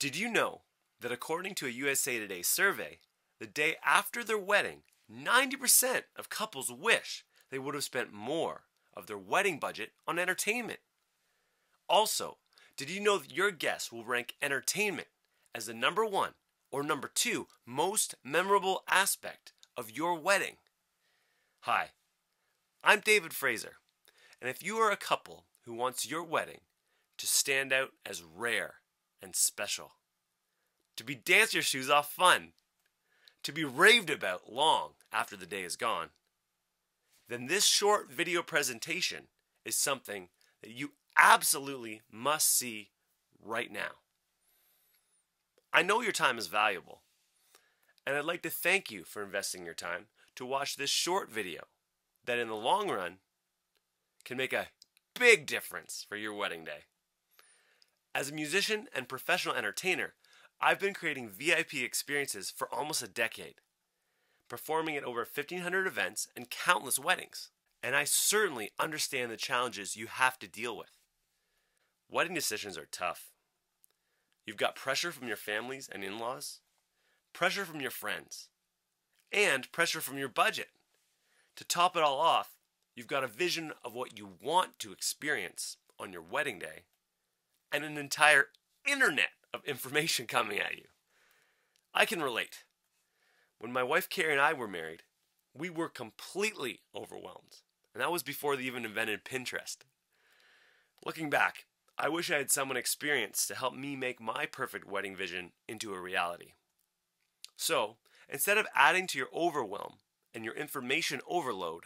Did you know that according to a USA Today survey, the day after their wedding, 90% of couples wish they would have spent more of their wedding budget on entertainment? Also, did you know that your guests will rank entertainment as the number one or number two most memorable aspect of your wedding? Hi, I'm David Fraser, and if you are a couple who wants your wedding to stand out as rare and special, to be dance your shoes off fun, to be raved about long after the day is gone, then this short video presentation is something that you absolutely must see right now. I know your time is valuable, and I'd like to thank you for investing your time to watch this short video that in the long run can make a big difference for your wedding day. As a musician and professional entertainer, I've been creating VIP experiences for almost a decade, performing at over 1,500 events and countless weddings. And I certainly understand the challenges you have to deal with. Wedding decisions are tough. You've got pressure from your families and in-laws, pressure from your friends, and pressure from your budget. To top it all off, you've got a vision of what you want to experience on your wedding day, and an entire internet of information coming at you. I can relate. When my wife Carrie and I were married, we were completely overwhelmed. And that was before they even invented Pinterest. Looking back, I wish I had someone experienced to help me make my perfect wedding vision into a reality. So, instead of adding to your overwhelm and your information overload,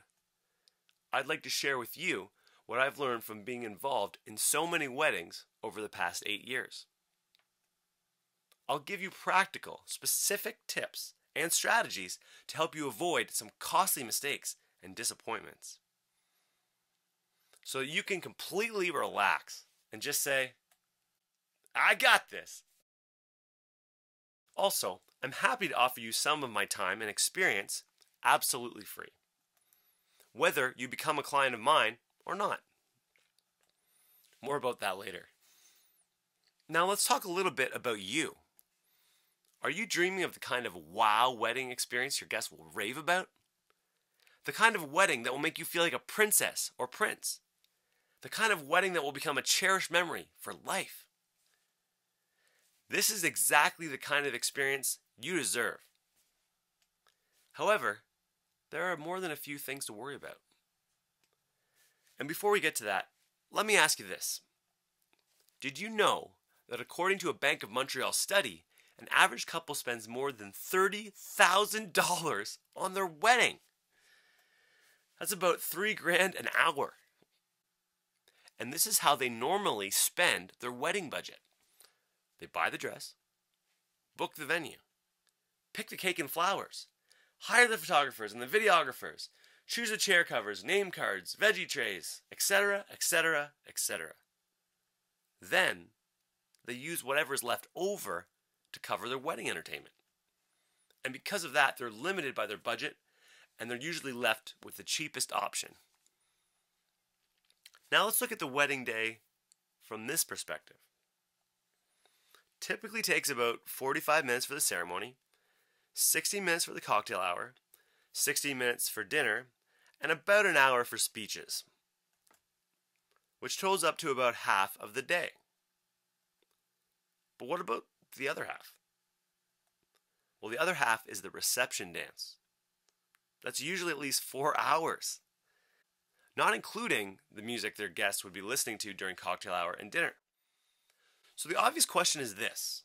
I'd like to share with you what I've learned from being involved in so many weddings over the past 8 years. I'll give you practical, specific tips and strategies to help you avoid some costly mistakes and disappointments, so you can completely relax and just say, I got this. Also, I'm happy to offer you some of my time and experience absolutely free, whether you become a client of mine or not. More about that later. Now let's talk a little bit about you. Are you dreaming of the kind of wow wedding experience your guests will rave about? The kind of wedding that will make you feel like a princess or prince? The kind of wedding that will become a cherished memory for life? This is exactly the kind of experience you deserve. However, there are more than a few things to worry about. And before we get to that, let me ask you this. Did you know that according to a Bank of Montreal study, an average couple spends more than $30,000 on their wedding? That's about $3,000 an hour. And this is how they normally spend their wedding budget. They buy the dress, book the venue, pick the cake and flowers, hire the photographers and the videographers, choose the chair covers, name cards, veggie trays, etc., etc., etc. Then, they use whatever is left over to cover their wedding entertainment. And because of that, they're limited by their budget, and they're usually left with the cheapest option. Now let's look at the wedding day from this perspective. Typically takes about 45 minutes for the ceremony, 60 minutes for the cocktail hour, 60 minutes for dinner, and about an hour for speeches, which totals up to about half of the day. But what about the other half? Well, the other half is the reception dance. That's usually at least 4 hours, not including the music their guests would be listening to during cocktail hour and dinner. So the obvious question is this.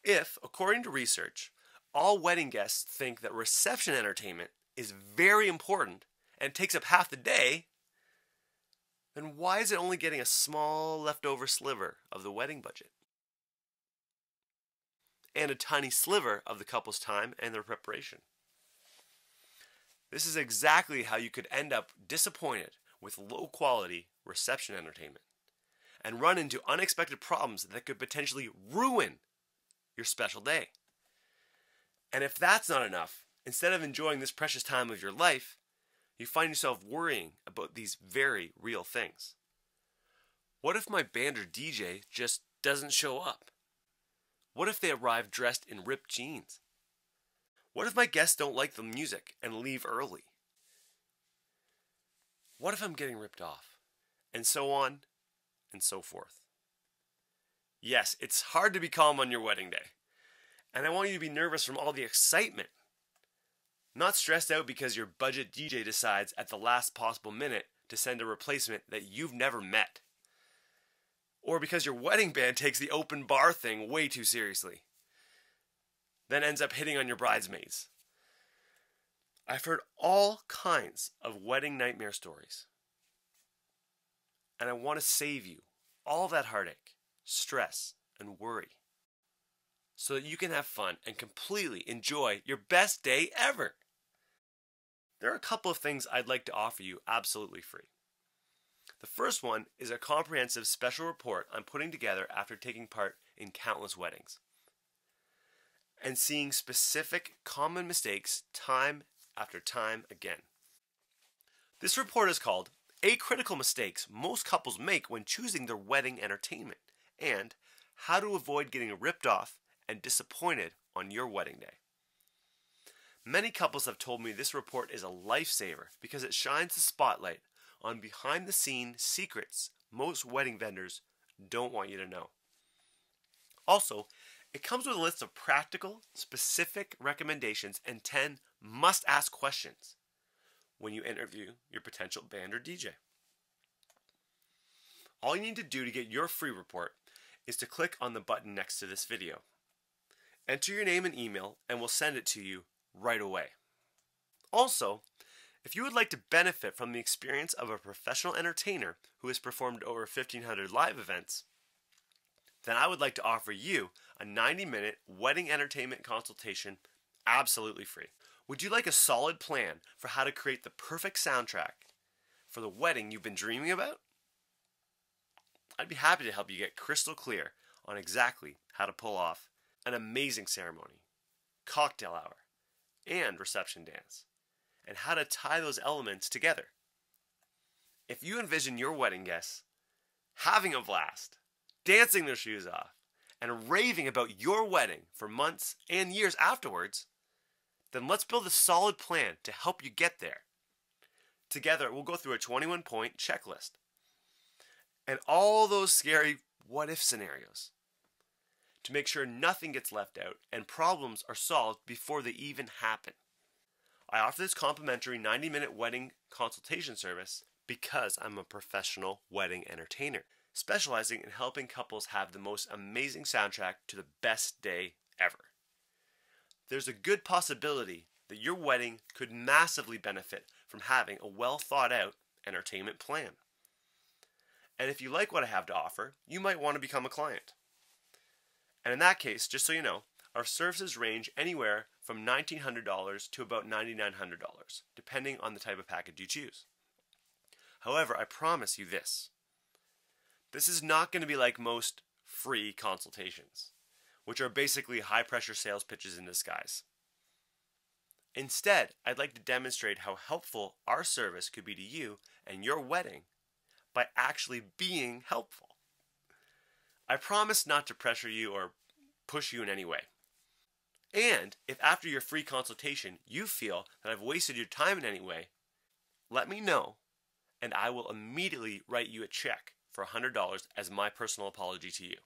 If, according to research, all wedding guests think that reception entertainment is very important and takes up half the day, then why is it only getting a small leftover sliver of the wedding budget? And a tiny sliver of the couple's time and their preparation. This is exactly how you could end up disappointed with low-quality reception entertainment and run into unexpected problems that could potentially ruin your special day. And if that's not enough, instead of enjoying this precious time of your life, you find yourself worrying about these very real things. What if my band or DJ just doesn't show up? What if they arrive dressed in ripped jeans? What if my guests don't like the music and leave early? What if I'm getting ripped off? And so on and so forth. Yes, it's hard to be calm on your wedding day. And I want you to be nervous from all the excitement. Not stressed out because your budget DJ decides at the last possible minute to send a replacement that you've never met. Or because your wedding band takes the open bar thing way too seriously. Then ends up hitting on your bridesmaids. I've heard all kinds of wedding nightmare stories. And I want to save you all that heartache, stress, and worry so that you can have fun and completely enjoy your best day ever. There are a couple of things I'd like to offer you absolutely free. The first one is a comprehensive special report I'm putting together after taking part in countless weddings and seeing specific common mistakes time after time again. This report is called 8 Critical Mistakes Most Couples Make When Choosing Their Wedding Entertainment and How to Avoid Getting Ripped Off and Disappointed on Your Wedding Day. Many couples have told me this report is a lifesaver because it shines the spotlight on behind-the-scenes secrets most wedding vendors don't want you to know. Also, it comes with a list of practical, specific recommendations and 10 must-ask questions when you interview your potential band or DJ. All you need to do to get your free report is to click on the button next to this video. Enter your name and email and we'll send it to you right away. Also, if you would like to benefit from the experience of a professional entertainer who has performed over 1,500 live events, then I would like to offer you a 90-minute wedding entertainment consultation absolutely free. Would you like a solid plan for how to create the perfect soundtrack for the wedding you've been dreaming about? I'd be happy to help you get crystal clear on exactly how to pull off an amazing ceremony, cocktail hour, and reception dance, and how to tie those elements together. If you envision your wedding guests having a blast, dancing their shoes off, and raving about your wedding for months and years afterwards, then let's build a solid plan to help you get there. Together, we'll go through a 21-point checklist and all those scary what-if scenarios to make sure nothing gets left out and problems are solved before they even happen. I offer this complimentary 90-minute wedding consultation service because I'm a professional wedding entertainer, specializing in helping couples have the most amazing soundtrack to the best day ever. There's a good possibility that your wedding could massively benefit from having a well-thought-out entertainment plan. And if you like what I have to offer, you might want to become a client. And in that case, just so you know, our services range anywhere from $1,900 to about $9,900, depending on the type of package you choose. However, I promise you this. This is not going to be like most free consultations, which are basically high-pressure sales pitches in disguise. Instead, I'd like to demonstrate how helpful our service could be to you and your wedding by actually being helpful. I promise not to pressure you or push you in any way. And if after your free consultation you feel that I've wasted your time in any way, let me know and I will immediately write you a check for $100 as my personal apology to you.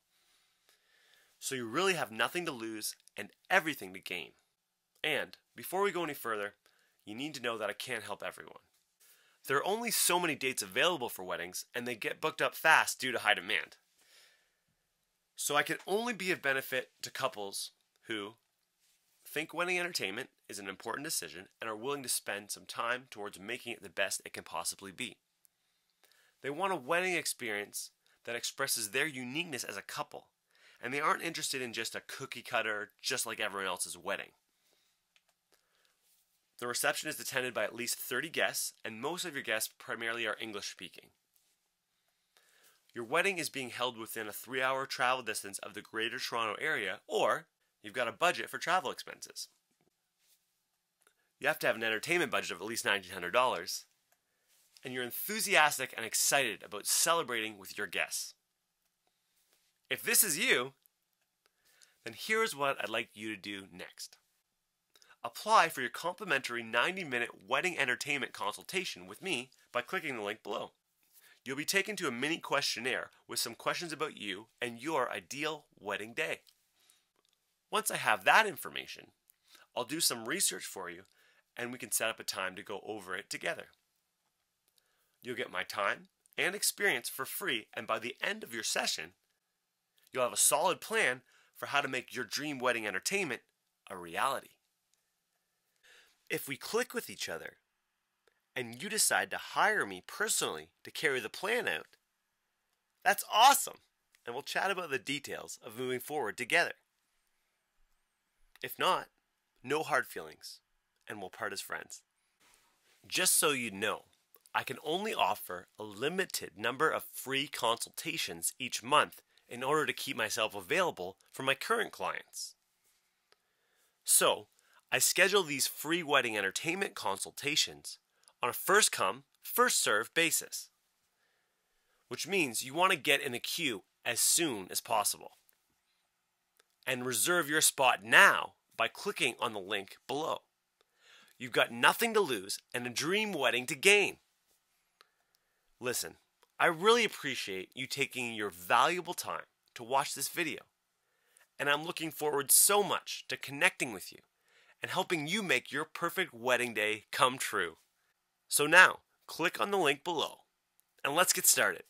So you really have nothing to lose and everything to gain. And before we go any further, you need to know that I can't help everyone. There are only so many dates available for weddings and they get booked up fast due to high demand. So I can only be of benefit to couples who think wedding entertainment is an important decision and are willing to spend some time towards making it the best it can possibly be. They want a wedding experience that expresses their uniqueness as a couple, and they aren't interested in just a cookie cutter, just like everyone else's wedding. The reception is attended by at least 30 guests, and most of your guests primarily are English speaking. Your wedding is being held within a 3-hour travel distance of the Greater Toronto area, or you've got a budget for travel expenses. You have to have an entertainment budget of at least $1,900, and you're enthusiastic and excited about celebrating with your guests. If this is you, then here's what I'd like you to do next. Apply for your complimentary 90-minute wedding entertainment consultation with me by clicking the link below. You'll be taken to a mini questionnaire with some questions about you and your ideal wedding day. Once I have that information, I'll do some research for you and we can set up a time to go over it together. You'll get my time and experience for free, and by the end of your session, you'll have a solid plan for how to make your dream wedding entertainment a reality. If we click with each other and you decide to hire me personally to carry the plan out, that's awesome, and we'll chat about the details of moving forward together. If not, no hard feelings, and we'll part as friends. Just so you know, I can only offer a limited number of free consultations each month in order to keep myself available for my current clients. So, I schedule these free wedding entertainment consultations on a first come, first served basis, which means you want to get in the queue as soon as possible. And reserve your spot now by clicking on the link below. You've got nothing to lose and a dream wedding to gain. Listen, I really appreciate you taking your valuable time to watch this video, and I'm looking forward so much to connecting with you and helping you make your perfect wedding day come true. So now, click on the link below and let's get started.